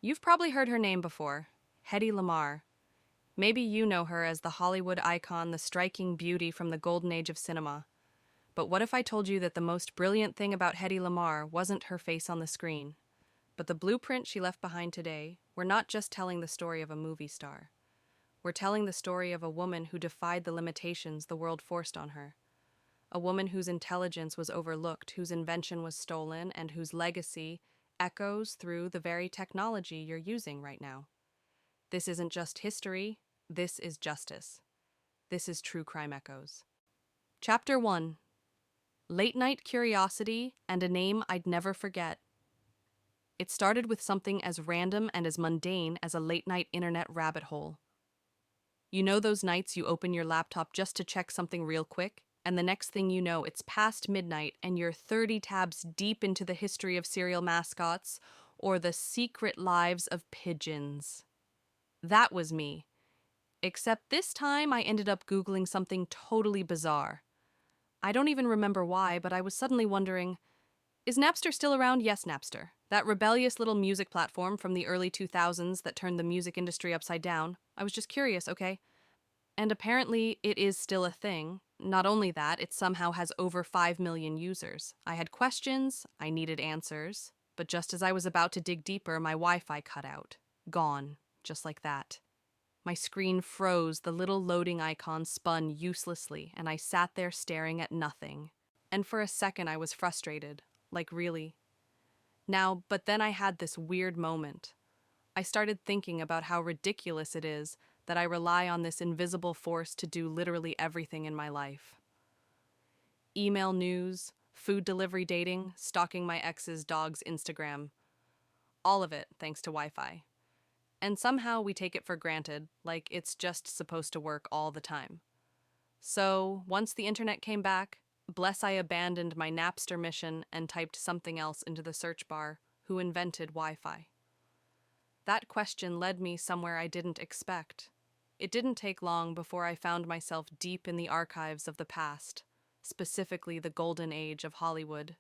You've probably heard her name before, Hedy Lamarr. Maybe you know her as the Hollywood icon, the striking beauty from the golden age of cinema. But what if I told you that the most brilliant thing about Hedy Lamarr wasn't her face on the screen, but the blueprint she left behind today? We're not just telling the story of a movie star. We're telling the story of a woman who defied the limitations the world forced on her. A woman whose intelligence was overlooked, whose invention was stolen, and whose legacy echoes through the very technology you're using right now. This isn't just history, this is justice. This is True Crime Echoes. Chapter 1: Late Night Curiosity and a Name I'd Never Forget. It started with something as random and as mundane as a late-night internet rabbit hole. You know those nights you open your laptop just to check something real quick, and the next thing you know, it's past midnight and you're 30 tabs deep into the history of cereal mascots or the secret lives of pigeons. That was me. Except this time I ended up Googling something totally bizarre. I don't even remember why, but I was suddenly wondering, is Napster still around? Yes, Napster. That rebellious little music platform from the early 2000s that turned the music industry upside down. I was just curious, okay? And apparently it is still a thing. Not only that, it somehow has over 5 million users. I had questions, I needed answers, but just as I was about to dig deeper, my Wi-Fi cut out. Gone, just like that. My screen froze, the little loading icon spun uselessly, and I sat there staring at nothing. And for a second I was frustrated. Like, really? But then I had this weird moment. I started thinking about how ridiculous it is that I rely on this invisible force to do literally everything in my life. Email news, food delivery dating, stalking my ex's dog's Instagram. All of it thanks to Wi-Fi. And somehow we take it for granted, like it's just supposed to work all the time. So, once the internet came back, bless I abandoned my Napster mission and typed something else into the search bar: who invented Wi-Fi? That question led me somewhere I didn't expect. It didn't take long before I found myself deep in the archives of the past, specifically the golden age of Hollywood,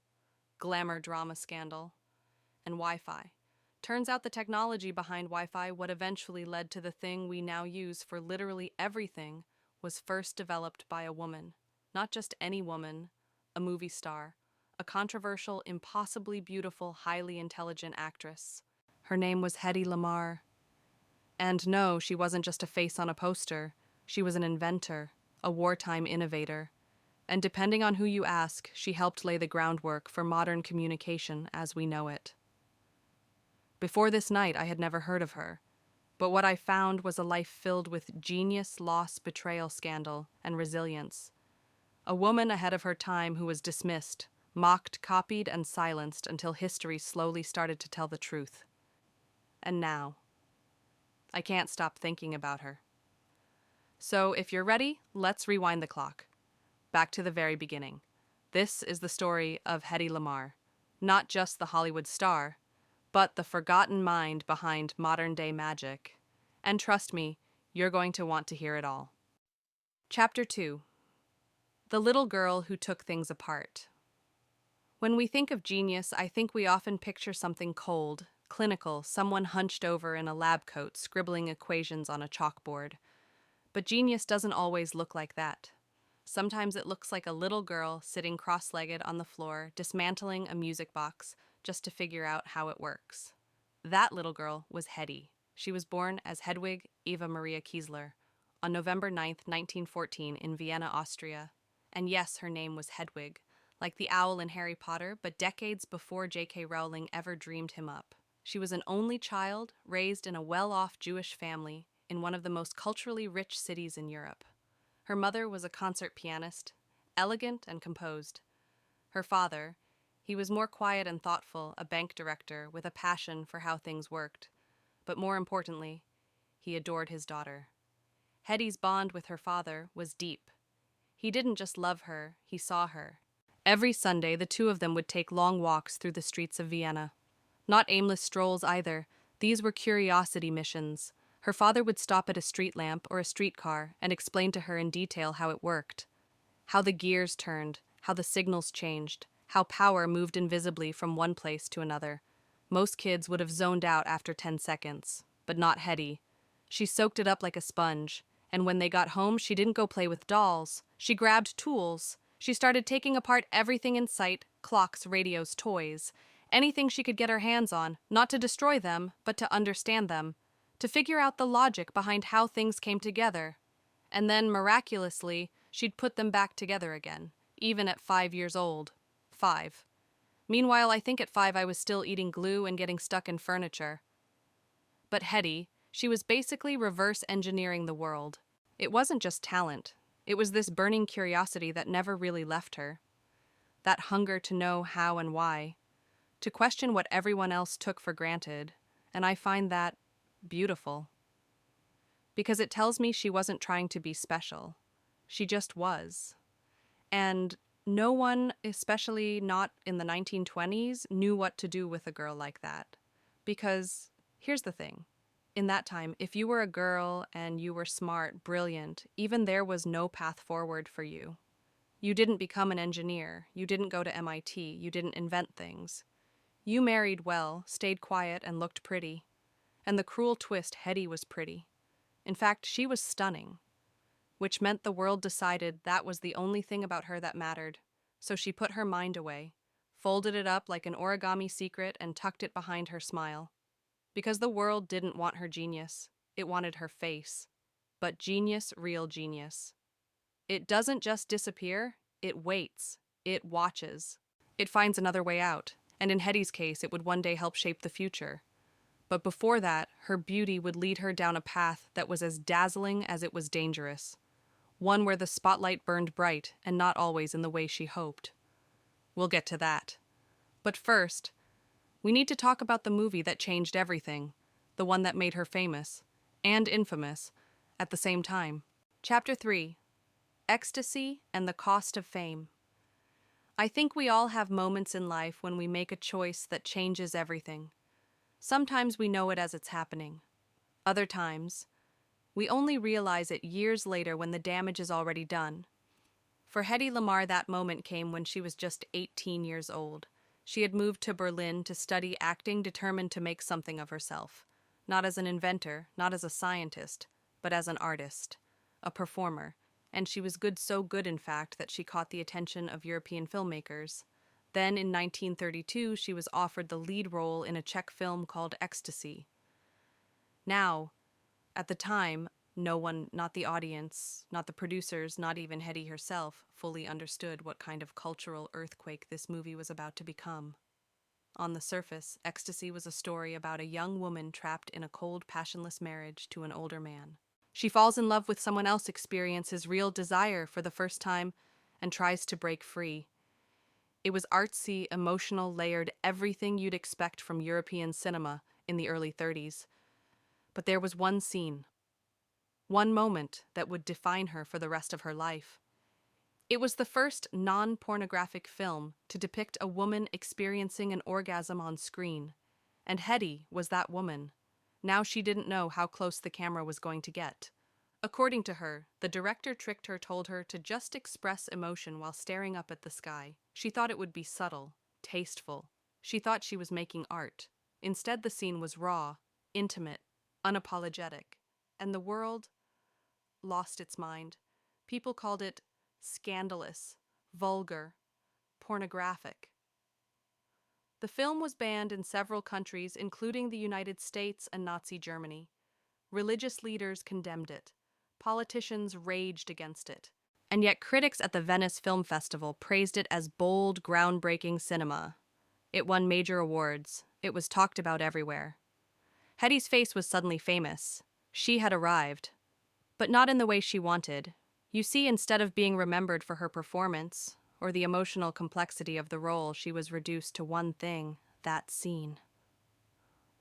glamour drama scandal, and Wi-Fi. Turns out the technology behind Wi-Fi, what eventually led to the thing we now use for literally everything, was first developed by a woman. Not just any woman, a movie star, a controversial, impossibly beautiful, highly intelligent actress. Her name was Hedy Lamarr. And no, she wasn't just a face on a poster. She was an inventor, a wartime innovator. And depending on who you ask, she helped lay the groundwork for modern communication as we know it. Before this night, I had never heard of her. But what I found was a life filled with genius, loss, betrayal, scandal, and resilience. A woman ahead of her time who was dismissed, mocked, copied, and silenced until history slowly started to tell the truth. And now, I can't stop thinking about her. So if you're ready, let's rewind the clock. Back to the very beginning. This is the story of Hedy Lamarr, not just the Hollywood star, but the forgotten mind behind modern-day magic. And trust me, you're going to want to hear it all. Chapter 2: The Little Girl Who Took Things Apart. When we think of genius, I think we often picture something cold, clinical, someone hunched over in a lab coat scribbling equations on a chalkboard. But genius doesn't always look like that. Sometimes it looks like a little girl sitting cross-legged on the floor, dismantling a music box just to figure out how it works. That little girl was Hedy. She was born as Hedwig Eva Maria Kiesler on November 9th, 1914 in Vienna, Austria. And yes, her name was Hedwig, like the owl in Harry Potter, but decades before J.K. Rowling ever dreamed him up. She was an only child, raised in a well-off Jewish family in one of the most culturally rich cities in Europe. Her mother was a concert pianist, elegant and composed. Her father, he was more quiet and thoughtful, a bank director with a passion for how things worked. But more importantly, he adored his daughter. Hedy's bond with her father was deep. He didn't just love her, he saw her. Every Sunday, the two of them would take long walks through the streets of Vienna. Not aimless strolls either. These were curiosity missions. Her father would stop at a street lamp or a streetcar and explain to her in detail how it worked. How the gears turned, how the signals changed, how power moved invisibly from one place to another. Most kids would have zoned out after 10 seconds, but not Hedy. She soaked it up like a sponge, and when they got home, she didn't go play with dolls. She grabbed tools. She started taking apart everything in sight, clocks, radios, toys, anything she could get her hands on, not to destroy them, but to understand them, to figure out the logic behind how things came together. And then, miraculously, she'd put them back together again, even at 5 years old. 5. Meanwhile, I think at 5 I was still eating glue and getting stuck in furniture. But Hedy, she was basically reverse engineering the world. It wasn't just talent. It was this burning curiosity that never really left her. That hunger to know how and why, to question what everyone else took for granted, and I find that beautiful. Because it tells me she wasn't trying to be special. She just was. And no one, especially not in the 1920s, knew what to do with a girl like that. Because here's the thing. In that time, if you were a girl and you were smart, brilliant, even there was no path forward for you. You didn't become an engineer. You didn't go to MIT. You didn't invent things. You married well, stayed quiet, and looked pretty. And the cruel twist, Hedy was pretty. In fact, she was stunning, which meant the world decided that was the only thing about her that mattered. So she put her mind away, folded it up like an origami secret, and tucked it behind her smile. Because the world didn't want her genius. It wanted her face. But genius, real genius. It doesn't just disappear, it waits. It watches. It finds another way out, and in Hedy's case, it would one day help shape the future. But before that, her beauty would lead her down a path that was as dazzling as it was dangerous. One where the spotlight burned bright and not always in the way she hoped. We'll get to that. But first, we need to talk about the movie that changed everything, the one that made her famous and infamous at the same time. Chapter 3: Ecstasy and the Cost of Fame. I think we all have moments in life when we make a choice that changes everything. Sometimes we know it as it's happening. Other times, we only realize it years later when the damage is already done. For Hedy Lamarr, that moment came when she was just 18 years old. She had moved to Berlin to study acting, determined to make something of herself. Not as an inventor, not as a scientist, but as an artist, a performer. And she was good, so good in fact, that she caught the attention of European filmmakers. Then in 1932, she was offered the lead role in a Czech film called Ecstasy. Now, at the time, no one, not the audience, not the producers, not even Hedy herself, fully understood what kind of cultural earthquake this movie was about to become. On the surface, Ecstasy was a story about a young woman trapped in a cold, passionless marriage to an older man. She falls in love with someone else, experiences real desire for the first time, and tries to break free. It was artsy, emotional, layered, everything you'd expect from European cinema in the early 30s. But there was one scene, one moment that would define her for the rest of her life. It was the first non-pornographic film to depict a woman experiencing an orgasm on screen, and Hedy was that woman. Now she didn't know how close the camera was going to get. According to her, the director tricked her, told her to just express emotion while staring up at the sky. She thought it would be subtle, tasteful. She thought she was making art. Instead, the scene was raw, intimate, unapologetic, and the world lost its mind. People called it scandalous, vulgar, pornographic. The film was banned in several countries, including the United States and Nazi Germany. Religious leaders condemned it. Politicians raged against it. And yet critics at the Venice Film Festival praised it as bold, groundbreaking cinema. It won major awards. It was talked about everywhere. Hedy's face was suddenly famous. She had arrived. But not in the way she wanted. You see, instead of being remembered for her performance, or the emotional complexity of the role, she was reduced to one thing, that scene.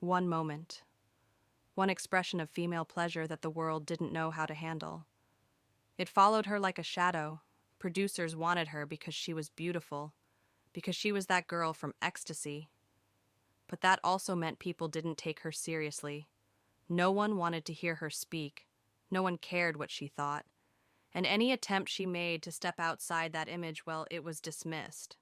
One moment. One expression of female pleasure that the world didn't know how to handle. It followed her like a shadow. Producers wanted her because she was beautiful, because she was that girl from Ecstasy. But that also meant people didn't take her seriously. No one wanted to hear her speak. No one cared what she thought. And any attempt she made to step outside that image, well, it was dismissed.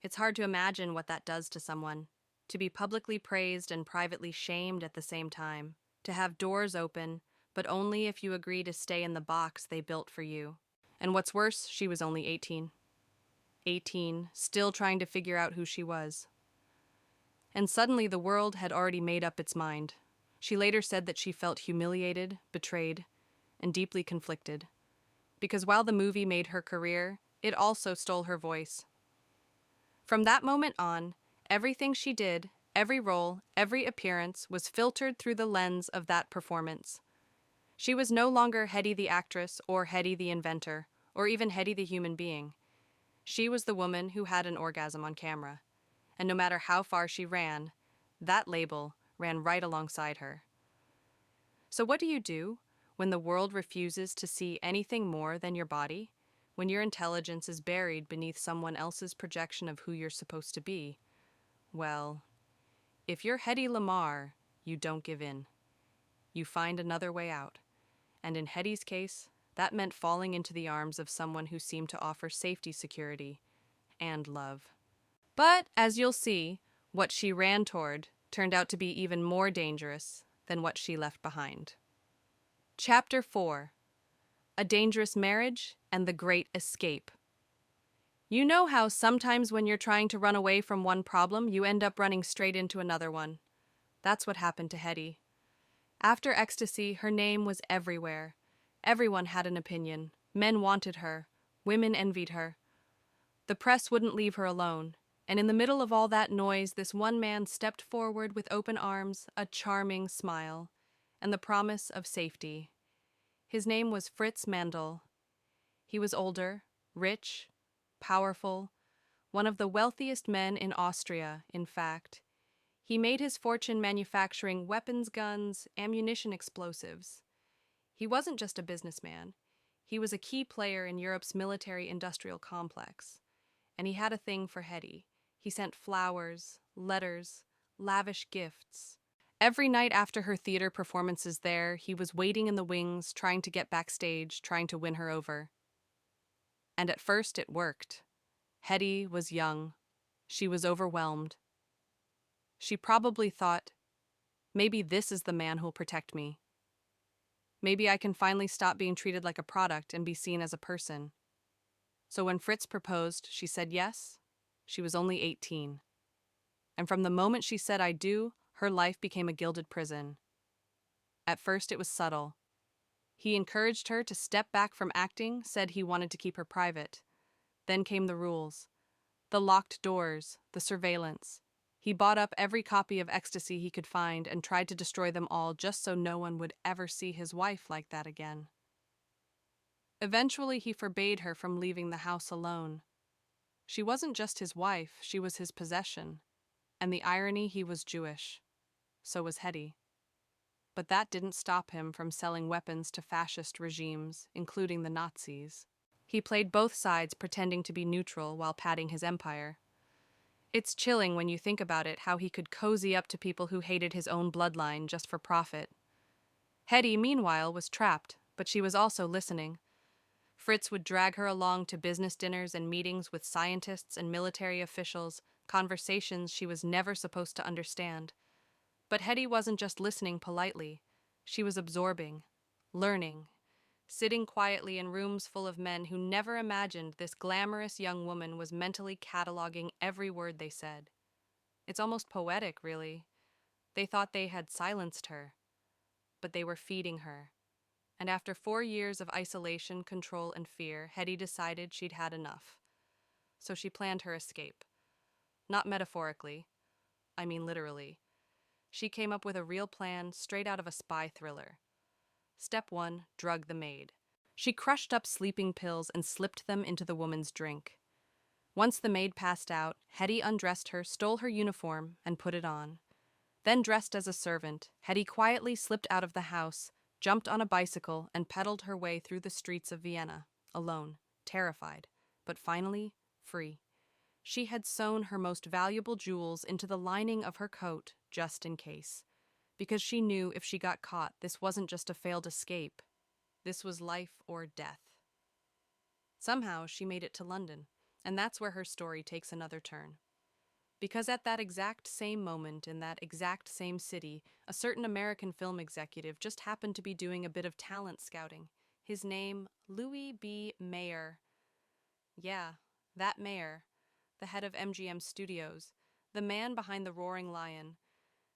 It's hard to imagine what that does to someone. To be publicly praised and privately shamed at the same time. To have doors open, but only if you agree to stay in the box they built for you. And what's worse, she was only 18. 18, still trying to figure out who she was. And suddenly the world had already made up its mind. She later said that she felt humiliated, betrayed, and deeply conflicted. Because while the movie made her career, it also stole her voice. From that moment on, everything she did, every role, every appearance was filtered through the lens of that performance. She was no longer Hedy the actress or Hedy the inventor, or even Hedy the human being. She was the woman who had an orgasm on camera. And no matter how far she ran, that label ran right alongside her. So what do you do when the world refuses to see anything more than your body? When your intelligence is buried beneath someone else's projection of who you're supposed to be? Well, if you're Hedy Lamarr, you don't give in. You find another way out. And in Hedy's case, that meant falling into the arms of someone who seemed to offer safety, security, and love. But, as you'll see, what she ran toward turned out to be even more dangerous than what she left behind. Chapter 4: A Dangerous Marriage and the Great Escape. You know how sometimes when you're trying to run away from one problem, you end up running straight into another one. That's what happened to Hedy. After ecstasy, her name was everywhere. Everyone had an opinion. Men wanted her. Women envied her. The press wouldn't leave her alone. And in the middle of all that noise, this one man stepped forward with open arms, a charming smile, and the promise of safety. His name was Fritz Mandl. He was older, rich, powerful, one of the wealthiest men in Austria, in fact. He made his fortune manufacturing weapons, guns, ammunition, explosives. He wasn't just a businessman. He was a key player in Europe's military-industrial complex. And he had a thing for Hedy. He sent flowers, letters, lavish gifts. Every night after her theater performances there, he was waiting in the wings, trying to get backstage, trying to win her over. And at first it worked. Hedy was young. She was overwhelmed. She probably thought, maybe this is the man who'll protect me. Maybe I can finally stop being treated like a product and be seen as a person. So when Fritz proposed, she said yes. She was only 18. And from the moment she said I do, her life became a gilded prison. At first it was subtle. He encouraged her to step back from acting, said he wanted to keep her private. Then came the rules. The locked doors, the surveillance. He bought up every copy of ecstasy he could find and tried to destroy them all just so no one would ever see his wife like that again. Eventually he forbade her from leaving the house alone. She wasn't just his wife, she was his possession. And the irony, he was Jewish. So was Hedy. But that didn't stop him from selling weapons to fascist regimes, including the Nazis. He played both sides, pretending to be neutral while padding his empire. It's chilling when you think about it, how he could cozy up to people who hated his own bloodline just for profit. Hedy, meanwhile, was trapped, but she was also listening. Fritz would drag her along to business dinners and meetings with scientists and military officials, conversations she was never supposed to understand. But Hedy wasn't just listening politely. She was absorbing, learning, sitting quietly in rooms full of men who never imagined this glamorous young woman was mentally cataloging every word they said. It's almost poetic, really. They thought they had silenced her, but they were feeding her. And after 4 years of isolation, control, and fear, Hedy decided she'd had enough. So she planned her escape. Not metaphorically, I mean literally. She came up with a real plan straight out of a spy thriller. Step 1, drug the maid. She crushed up sleeping pills and slipped them into the woman's drink. Once the maid passed out, Hedy undressed her, stole her uniform, and put it on. Then, dressed as a servant, Hedy quietly slipped out of the house, jumped on a bicycle, and pedaled her way through the streets of Vienna, alone, terrified, but finally free. She had sewn her most valuable jewels into the lining of her coat, just in case. Because she knew if she got caught, this wasn't just a failed escape. This was life or death. Somehow, she made it to London, and that's where her story takes another turn. Because at that exact same moment, in that exact same city, a certain American film executive just happened to be doing a bit of talent scouting. His name, Louis B. Mayer. Yeah, that Mayer, the head of MGM Studios, the man behind The Roaring Lion.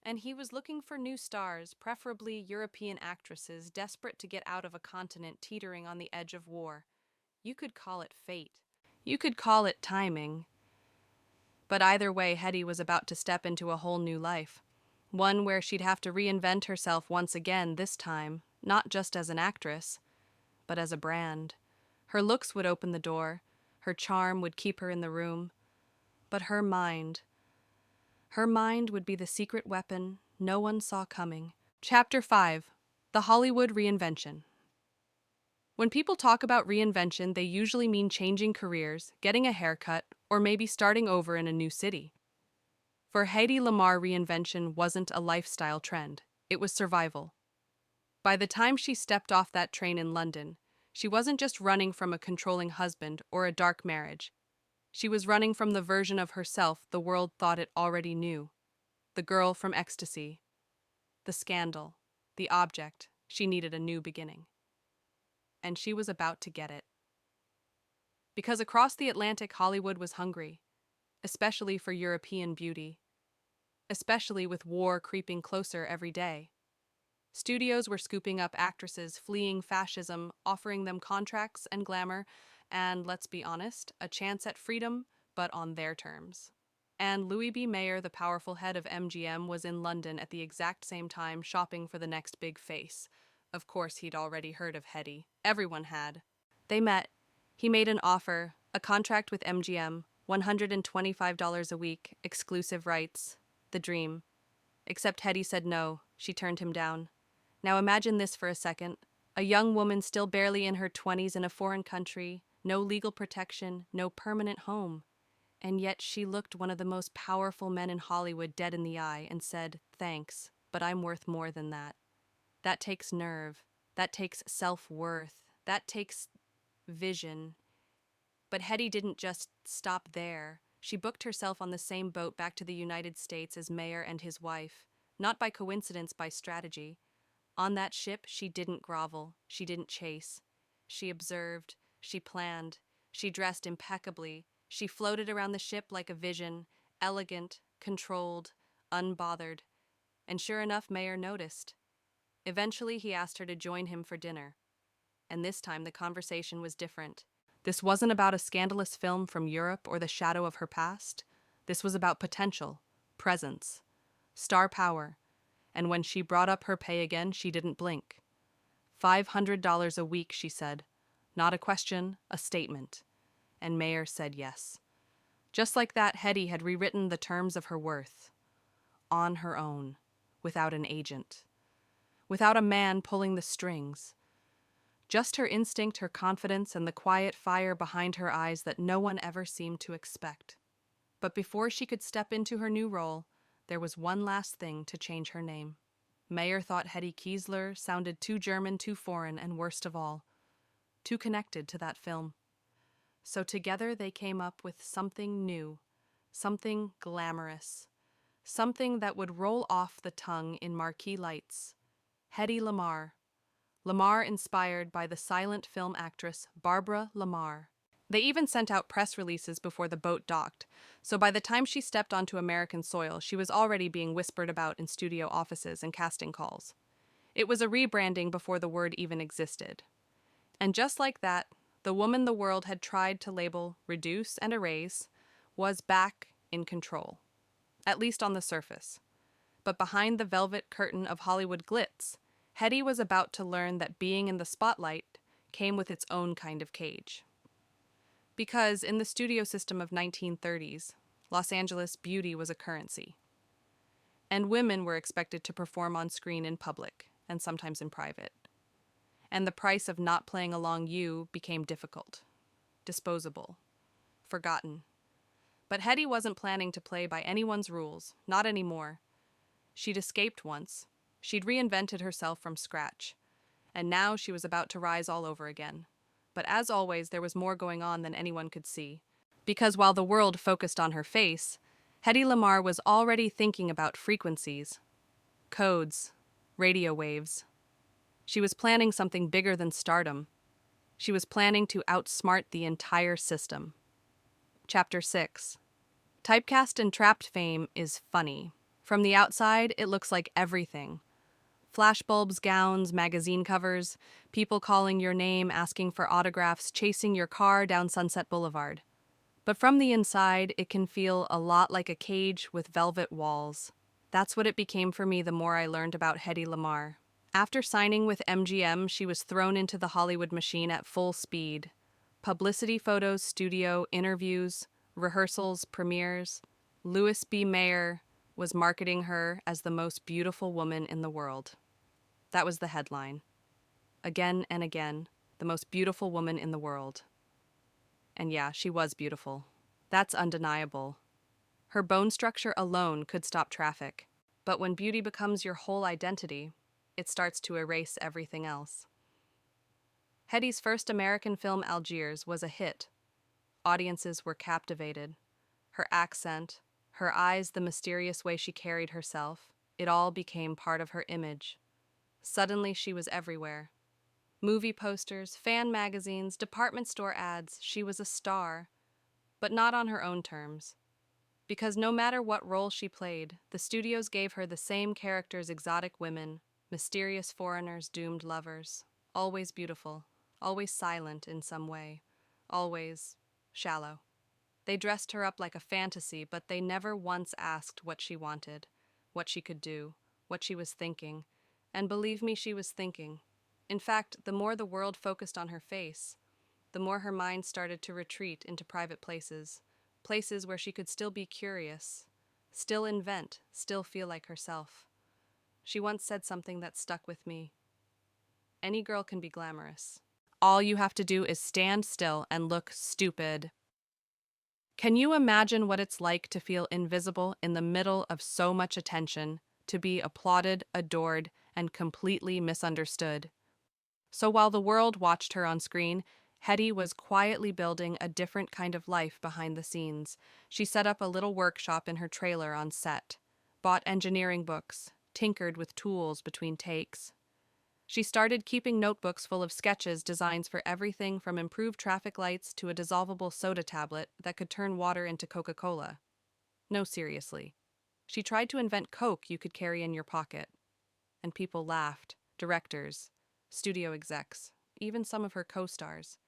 And he was looking for new stars, preferably European actresses desperate to get out of a continent teetering on the edge of war. You could call it fate. You could call it timing. But either way, Hedy was about to step into a whole new life. One where she'd have to reinvent herself once again, this time, not just as an actress, but as a brand. Her looks would open the door, her charm would keep her in the room, but her mind would be the secret weapon no one saw coming. Chapter 5: The Hollywood Reinvention. When people talk about reinvention, they usually mean changing careers, getting a haircut, or maybe starting over in a new city. For Hedy Lamarr, reinvention wasn't a lifestyle trend, it was survival. By the time she stepped off that train in London, she wasn't just running from a controlling husband or a dark marriage. She was running from the version of herself the world thought it already knew. The girl from ecstasy. The scandal. The object. She needed a new beginning. And she was about to get it. Because across the Atlantic, Hollywood was hungry, especially for European beauty, especially with war creeping closer every day. Studios were scooping up actresses fleeing fascism, offering them contracts and glamour, and, let's be honest, a chance at freedom, but on their terms. And Louis B. Mayer, the powerful head of MGM, was in London at the exact same time shopping for the next big face. Of course, he'd already heard of Hedy. Everyone had. They met. He made an offer, a contract with MGM, $125 a week, exclusive rights, the dream. Except Hedy said no. She turned him down. Now imagine this for a second. A young woman still barely in her 20s in a foreign country, no legal protection, no permanent home. And yet she looked one of the most powerful men in Hollywood dead in the eye and said, "Thanks, but I'm worth more than that." That takes nerve. That takes self-worth. That takes vision. But Hedy didn't just stop there. She booked herself on the same boat back to the United States as Mayer and his wife. Not by coincidence, by strategy. On that ship, she didn't grovel. She didn't chase. She observed. She planned. She dressed impeccably. She floated around the ship like a vision, elegant, controlled, unbothered. And sure enough, Mayer noticed. Eventually, he asked her to join him for dinner. And this time, the conversation was different. This wasn't about a scandalous film from Europe or the shadow of her past. This was about potential, presence, star power. And when she brought up her pay again, she didn't blink. $500 a week, she said. Not a question, a statement. And Mayer said yes. Just like that, Hedy had rewritten the terms of her worth. On her own, without an agent. Without a man pulling the strings. Just her instinct, her confidence, and the quiet fire behind her eyes that no one ever seemed to expect. But before she could step into her new role, there was one last thing to change her name. Mayer thought Hedy Kiesler sounded too German, too foreign, and worst of all, too connected to that film. So together they came up with something new, something glamorous, something that would roll off the tongue in marquee lights. Hedy Lamarr. Lamarr inspired by the silent film actress Barbara Lamarr. They even sent out press releases before the boat docked, so by the time she stepped onto American soil, she was already being whispered about in studio offices and casting calls. It was a rebranding before the word even existed. And just like that, the woman the world had tried to label, reduce, and erase was back in control, at least on the surface. But behind the velvet curtain of Hollywood glitz, Hedy was about to learn that being in the spotlight came with its own kind of cage. Because in the studio system of 1930s, Los Angeles beauty was a currency. And women were expected to perform on screen in public, and sometimes in private. And the price of not playing along you became difficult, disposable, forgotten. But Hedy wasn't planning to play by anyone's rules, not anymore. She'd escaped once. She'd reinvented herself from scratch. And now she was about to rise all over again. But as always, there was more going on than anyone could see. Because while the world focused on her face, Hedy Lamarr was already thinking about frequencies, codes, radio waves. She was planning something bigger than stardom. She was planning to outsmart the entire system. Chapter 6. Typecast and trapped fame is funny. From the outside, it looks like everything. Flashbulbs, gowns, magazine covers, people calling your name, asking for autographs, chasing your car down Sunset Boulevard. But from the inside, it can feel a lot like a cage with velvet walls. That's what it became for me the more I learned about Hedy Lamarr. After signing with MGM, she was thrown into the Hollywood machine at full speed. Publicity photos, studio, interviews, rehearsals, premieres. Louis B. Mayer was marketing her as the most beautiful woman in the world. That was the headline. Again and again, the most beautiful woman in the world. And yeah, she was beautiful. That's undeniable. Her bone structure alone could stop traffic. But when beauty becomes your whole identity, it starts to erase everything else. Hedy's first American film, Algiers, was a hit. Audiences were captivated. Her accent, her eyes, the mysterious way she carried herself, it all became part of her image. Suddenly she was everywhere. Movie posters, fan magazines, department store ads, she was a star. But not on her own terms. Because no matter what role she played, the studios gave her the same characters: exotic women, mysterious foreigners, doomed lovers. Always beautiful, always silent in some way, always shallow. They dressed her up like a fantasy, but they never once asked what she wanted, what she could do, what she was thinking. And believe me, she was thinking. In fact, the more the world focused on her face, the more her mind started to retreat into private places, places where she could still be curious, still invent, still feel like herself. She once said something that stuck with me. Any girl can be glamorous. All you have to do is stand still and look stupid. Can you imagine what it's like to feel invisible in the middle of so much attention, to be applauded, adored, and completely misunderstood? So while the world watched her on screen, Hedy was quietly building a different kind of life behind the scenes. She set up a little workshop in her trailer on set, bought engineering books, tinkered with tools between takes. She started keeping notebooks full of sketches, designs for everything from improved traffic lights to a dissolvable soda tablet that could turn water into Coca-Cola. No, seriously. She tried to invent Coke you could carry in your pocket. And people laughed. Directors, studio execs, even some of her co-stars.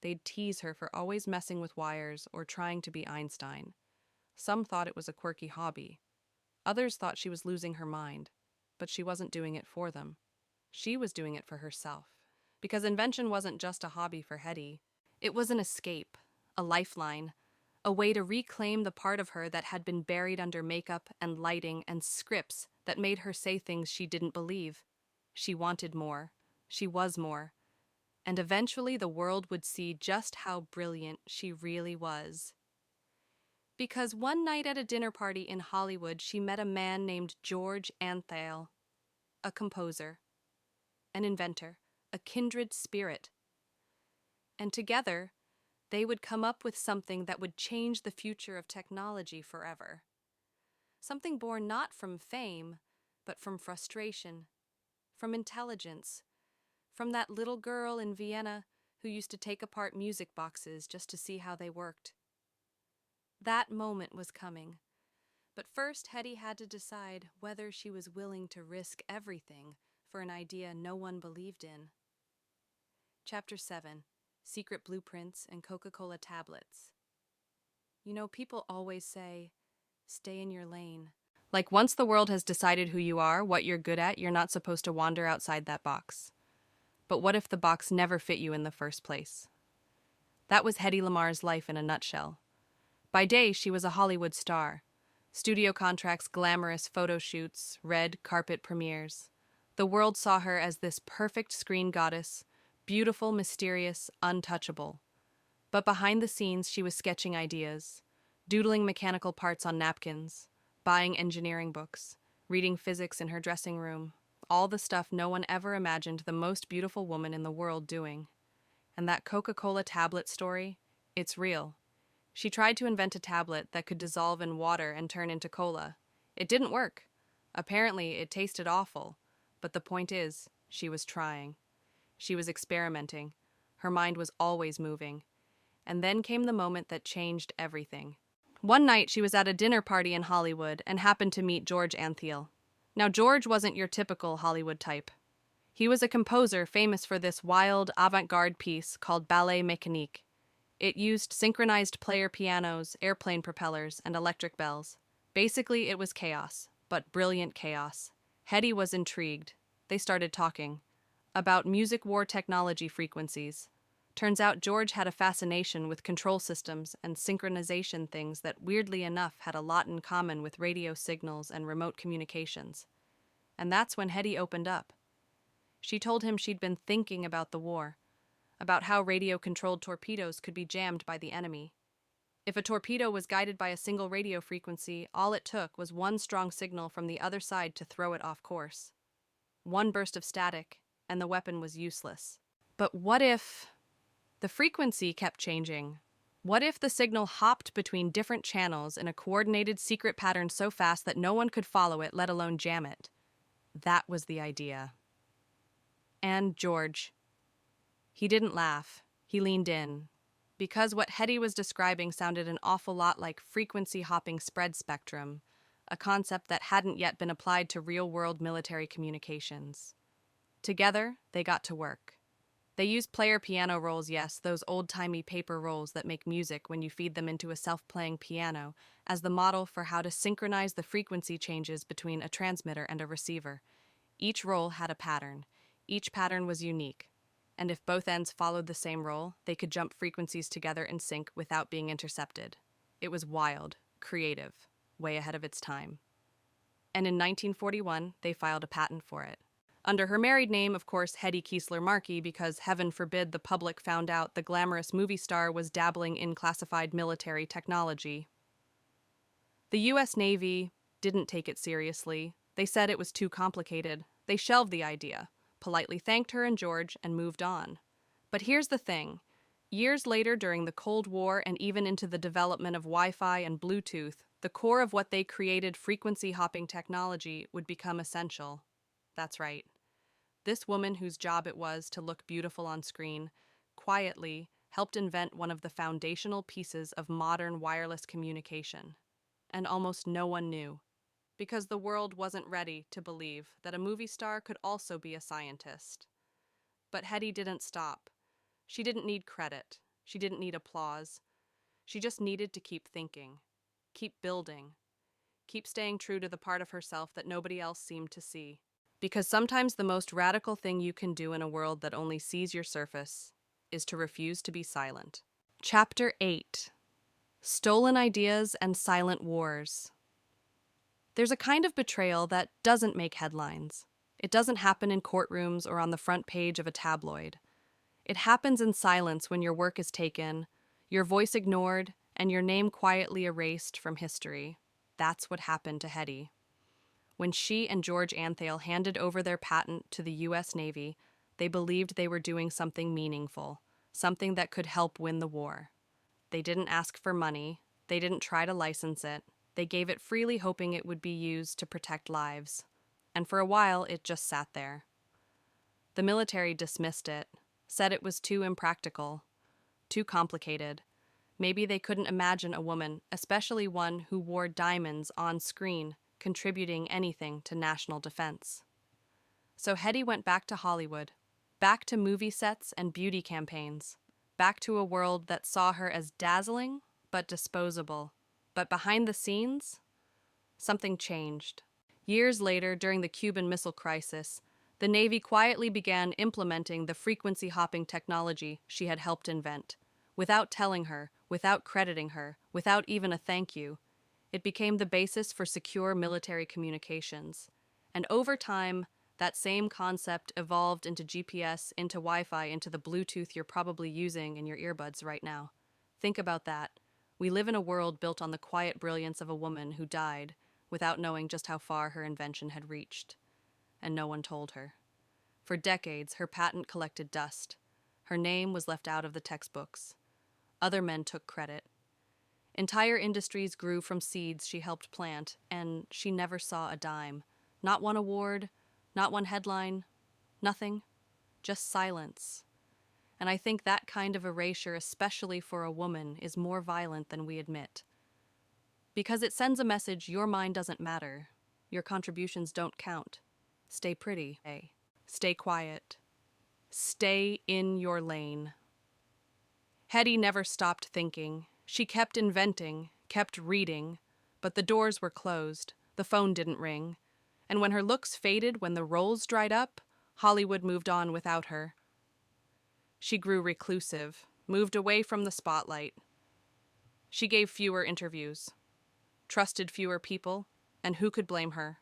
They'd tease her for always messing with wires or trying to be Einstein. Some thought it was a quirky hobby. Others thought she was losing her mind. But she wasn't doing it for them. She was doing it for herself. Because invention wasn't just a hobby for Hedy. It was an escape, a lifeline, a way to reclaim the part of her that had been buried under makeup and lighting and scripts that made her say things she didn't believe. She wanted more. She was more. And eventually the world would see just how brilliant she really was. Because one night at a dinner party in Hollywood, she met a man named George Antheil, a composer, an inventor, a kindred spirit. And together, they would come up with something that would change the future of technology forever. Something born not from fame, but from frustration, from intelligence, from that little girl in Vienna who used to take apart music boxes just to see how they worked. That moment was coming. But first, Hedy had to decide whether she was willing to risk everything for an idea no one believed in. Chapter 7. Secret Blueprints and Coca-Cola Tablets. You know, people always say, stay in your lane. Like once the world has decided who you are, what you're good at, you're not supposed to wander outside that box. But what if the box never fit you in the first place? That was Hedy Lamarr's life in a nutshell. By day, she was a Hollywood star. Studio contracts, glamorous photo shoots, red carpet premieres. The world saw her as this perfect screen goddess, beautiful, mysterious, untouchable. But behind the scenes, she was sketching ideas, doodling mechanical parts on napkins, buying engineering books, reading physics in her dressing room, all the stuff no one ever imagined the most beautiful woman in the world doing. And that Coca-Cola tablet story, it's real. She tried to invent a tablet that could dissolve in water and turn into cola. It didn't work. Apparently, it tasted awful. But the point is, she was trying. She was experimenting. Her mind was always moving. And then came the moment that changed everything. One night, she was at a dinner party in Hollywood and happened to meet George Antheil. Now, George wasn't your typical Hollywood type. He was a composer famous for this wild, avant-garde piece called Ballet Mécanique. It used synchronized player pianos, airplane propellers, and electric bells. Basically, it was chaos, but brilliant chaos. Hedy was intrigued. They started talking about music war technology frequencies. Turns out George had a fascination with control systems and synchronization things that, weirdly enough, had a lot in common with radio signals and remote communications. And that's when Hedy opened up. She told him she'd been thinking about the war, about how radio-controlled torpedoes could be jammed by the enemy. If a torpedo was guided by a single radio frequency, all it took was one strong signal from the other side to throw it off course. One burst of static, and the weapon was useless. But what if the frequency kept changing? What if the signal hopped between different channels in a coordinated secret pattern so fast that no one could follow it, let alone jam it? That was the idea. And George. He didn't laugh. He leaned in. Because what Hedy was describing sounded an awful lot like frequency-hopping spread spectrum, a concept that hadn't yet been applied to real-world military communications. Together, they got to work. They used player piano rolls, yes, those old-timey paper rolls that make music when you feed them into a self-playing piano, as the model for how to synchronize the frequency changes between a transmitter and a receiver. Each roll had a pattern. Each pattern was unique, and if both ends followed the same roll, they could jump frequencies together in sync without being intercepted. It was wild, creative, way ahead of its time. And in 1941, they filed a patent for it. Under her married name, of course, Hedy Lamarr, because heaven forbid the public found out the glamorous movie star was dabbling in classified military technology. The U.S. Navy didn't take it seriously. They said it was too complicated. They shelved the idea, politely thanked her and George, and moved on. But here's the thing. Years later, during the Cold War and even into the development of Wi-Fi and Bluetooth, the core of what they created, frequency-hopping technology, would become essential. That's right. This woman, whose job it was to look beautiful on screen, quietly helped invent one of the foundational pieces of modern wireless communication. And almost no one knew, because the world wasn't ready to believe that a movie star could also be a scientist. But Hedy didn't stop. She didn't need credit. She didn't need applause. She just needed to keep thinking, keep building, keep staying true to the part of herself that nobody else seemed to see. Because sometimes the most radical thing you can do in a world that only sees your surface is to refuse to be silent. Chapter 8. Stolen Ideas and Silent Wars. There's a kind of betrayal that doesn't make headlines. It doesn't happen in courtrooms or on the front page of a tabloid. It happens in silence when your work is taken, your voice ignored, and your name quietly erased from history. That's what happened to Hedy. When she and George Antheil handed over their patent to the U.S. Navy, they believed they were doing something meaningful, something that could help win the war. They didn't ask for money. They didn't try to license it. They gave it freely, hoping it would be used to protect lives. And for a while, it just sat there. The military dismissed it, said it was too impractical, too complicated. Maybe they couldn't imagine a woman, especially one who wore diamonds on screen, contributing anything to national defense. So Hedy went back to Hollywood, back to movie sets and beauty campaigns, back to a world that saw her as dazzling but disposable. But behind the scenes, something changed. Years later, during the Cuban Missile Crisis, the Navy quietly began implementing the frequency-hopping technology she had helped invent. Without telling her, without crediting her, without even a thank you, it became the basis for secure military communications. And over time, that same concept evolved into GPS, into Wi-Fi, into the Bluetooth you're probably using in your earbuds right now. Think about that. We live in a world built on the quiet brilliance of a woman who died without knowing just how far her invention had reached. And no one told her. For decades, her patent collected dust. Her name was left out of the textbooks. Other men took credit. Entire industries grew from seeds she helped plant, and she never saw a dime. Not one award, not one headline, nothing, just silence. And I think that kind of erasure, especially for a woman, is more violent than we admit. Because it sends a message: your mind doesn't matter, your contributions don't count. Stay pretty, stay quiet, stay in your lane. Hedy never stopped thinking. She kept inventing, kept reading, but the doors were closed, the phone didn't ring, and when her looks faded, when the roles dried up, Hollywood moved on without her. She grew reclusive, moved away from the spotlight. She gave fewer interviews, trusted fewer people, and who could blame her?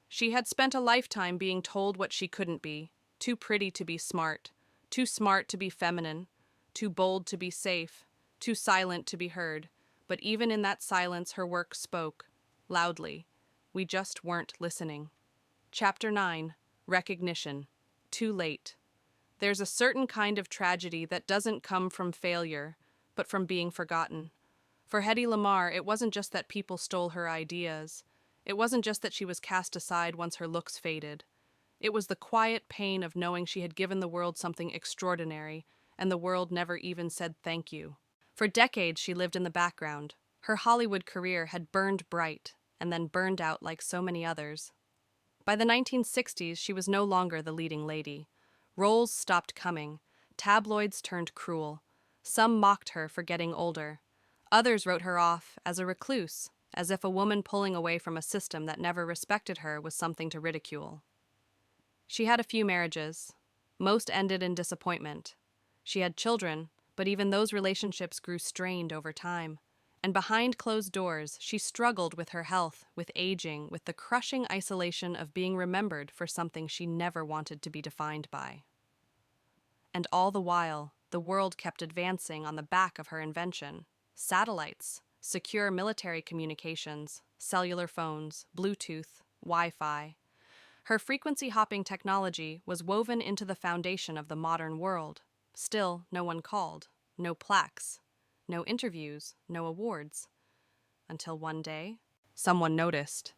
She had spent a lifetime being told what she couldn't be, too pretty to be smart, too smart to be feminine, too bold to be safe, too silent to be heard. But even in that silence, her work spoke, loudly. We just weren't listening. Chapter 9, Recognition. Too late. There's a certain kind of tragedy that doesn't come from failure, but from being forgotten. For Hedy Lamarr, it wasn't just that people stole her ideas. It wasn't just that she was cast aside once her looks faded. It was the quiet pain of knowing she had given the world something extraordinary, and the world never even said thank you. For decades, she lived in the background. Her Hollywood career had burned bright, and then burned out like so many others. By the 1960s, she was no longer the leading lady. Roles stopped coming. Tabloids turned cruel. Some mocked her for getting older. Others wrote her off as a recluse, as if a woman pulling away from a system that never respected her was something to ridicule. She had a few marriages. Most ended in disappointment. She had children, but even those relationships grew strained over time. And behind closed doors, she struggled with her health, with aging, with the crushing isolation of being remembered for something she never wanted to be defined by. And all the while, the world kept advancing on the back of her invention. Satellites, secure military communications, cellular phones, Bluetooth, Wi-Fi. Her frequency-hopping technology was woven into the foundation of the modern world. Still, no one called, no plaques, no interviews, no awards. Until one day, someone noticed.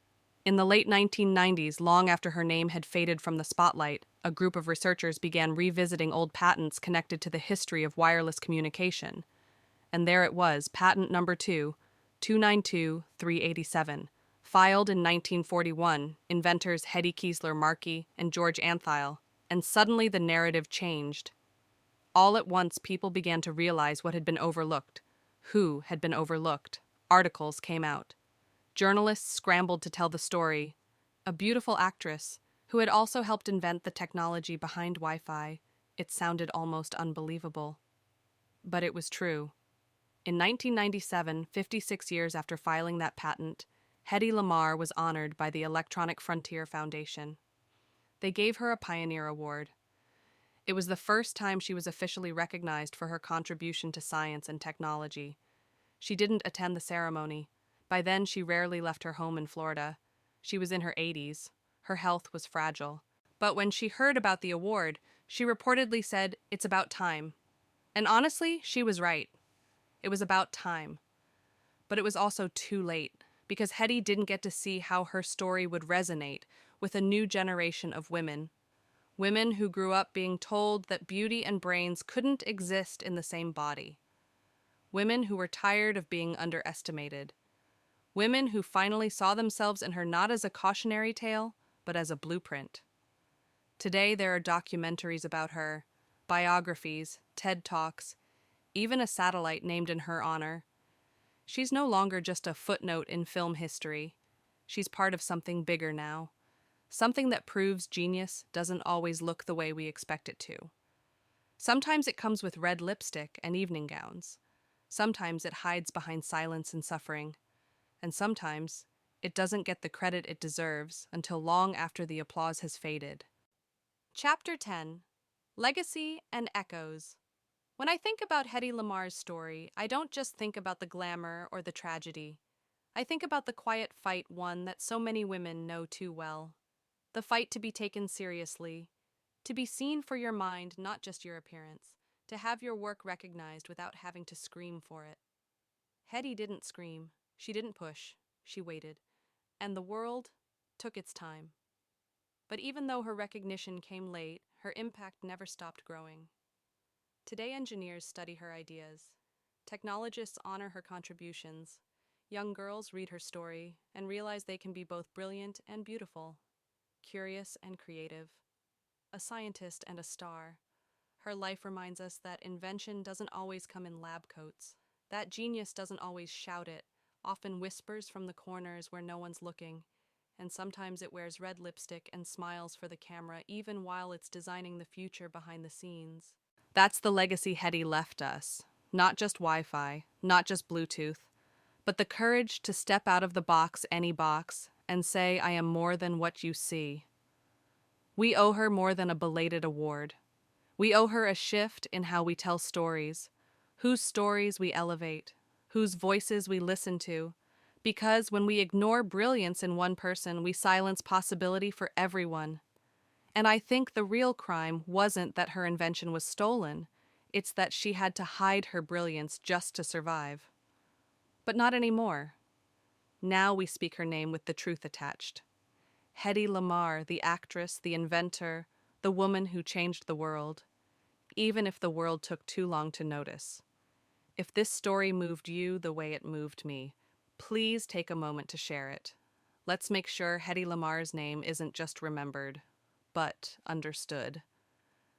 In the late 1990s, long after her name had faded from the spotlight, a group of researchers began revisiting old patents connected to the history of wireless communication. And there it was, patent number 292-387, filed in 1941, inventors Hedy Lamarr and George Antheil, and suddenly the narrative changed. All at once, people began to realize what had been overlooked, who had been overlooked. Articles came out. Journalists scrambled to tell the story. A beautiful actress, who had also helped invent the technology behind Wi-Fi. It sounded almost unbelievable. But it was true. In 1997, 56 years after filing that patent, Hedy Lamarr was honored by the Electronic Frontier Foundation. They gave her a Pioneer Award. It was the first time she was officially recognized for her contribution to science and technology. She didn't attend the ceremony. By then, she rarely left her home in Florida. She was in her 80s. Her health was fragile. But when she heard about the award, she reportedly said, "It's about time." And honestly, she was right. It was about time. But it was also too late, because Hedy didn't get to see how her story would resonate with a new generation of women. Women who grew up being told that beauty and brains couldn't exist in the same body. Women who were tired of being underestimated. Women who finally saw themselves in her not as a cautionary tale, but as a blueprint. Today there are documentaries about her, biographies, TED Talks, even a satellite named in her honor. She's no longer just a footnote in film history. She's part of something bigger now. Something that proves genius doesn't always look the way we expect it to. Sometimes it comes with red lipstick and evening gowns. Sometimes it hides behind silence and suffering. And sometimes it doesn't get the credit it deserves until long after the applause has faded. Chapter 10. Legacy and Echoes. When I think about Hedy Lamarr's story, I don't just think about the glamour or the tragedy. I think about the quiet fight won that so many women know too well. The fight to be taken seriously, to be seen for your mind, not just your appearance, to have your work recognized without having to scream for it. Hedy didn't scream. She didn't push. She waited. And the world took its time. But even though her recognition came late, her impact never stopped growing. Today, engineers study her ideas. Technologists honor her contributions. Young girls read her story and realize they can be both brilliant and beautiful, curious and creative, a scientist and a star. Her life reminds us that invention doesn't always come in lab coats, that genius doesn't always shout it, often whispers from the corners where no one's looking, and sometimes it wears red lipstick and smiles for the camera even while it's designing the future behind the scenes. That's the legacy Hedy left us. Not just Wi-Fi, not just Bluetooth, but the courage to step out of the box, any box, and say, I am more than what you see. We owe her more than a belated award. We owe her a shift in how we tell stories, whose stories we elevate, whose voices we listen to, because when we ignore brilliance in one person, we silence possibility for everyone. And I think the real crime wasn't that her invention was stolen, it's that she had to hide her brilliance just to survive. But not anymore. Now we speak her name with the truth attached. Hedy Lamarr, the actress, the inventor, the woman who changed the world, even if the world took too long to notice. If this story moved you the way it moved me, please take a moment to share it. Let's make sure Hedy Lamarr's name isn't just remembered, but understood.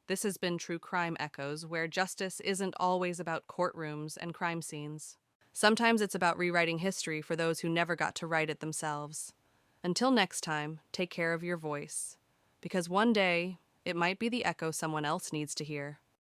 This has been True Crime Echoes, where justice isn't always about courtrooms and crime scenes. Sometimes it's about rewriting history for those who never got to write it themselves. Until next time, take care of your voice, because one day it might be the echo someone else needs to hear.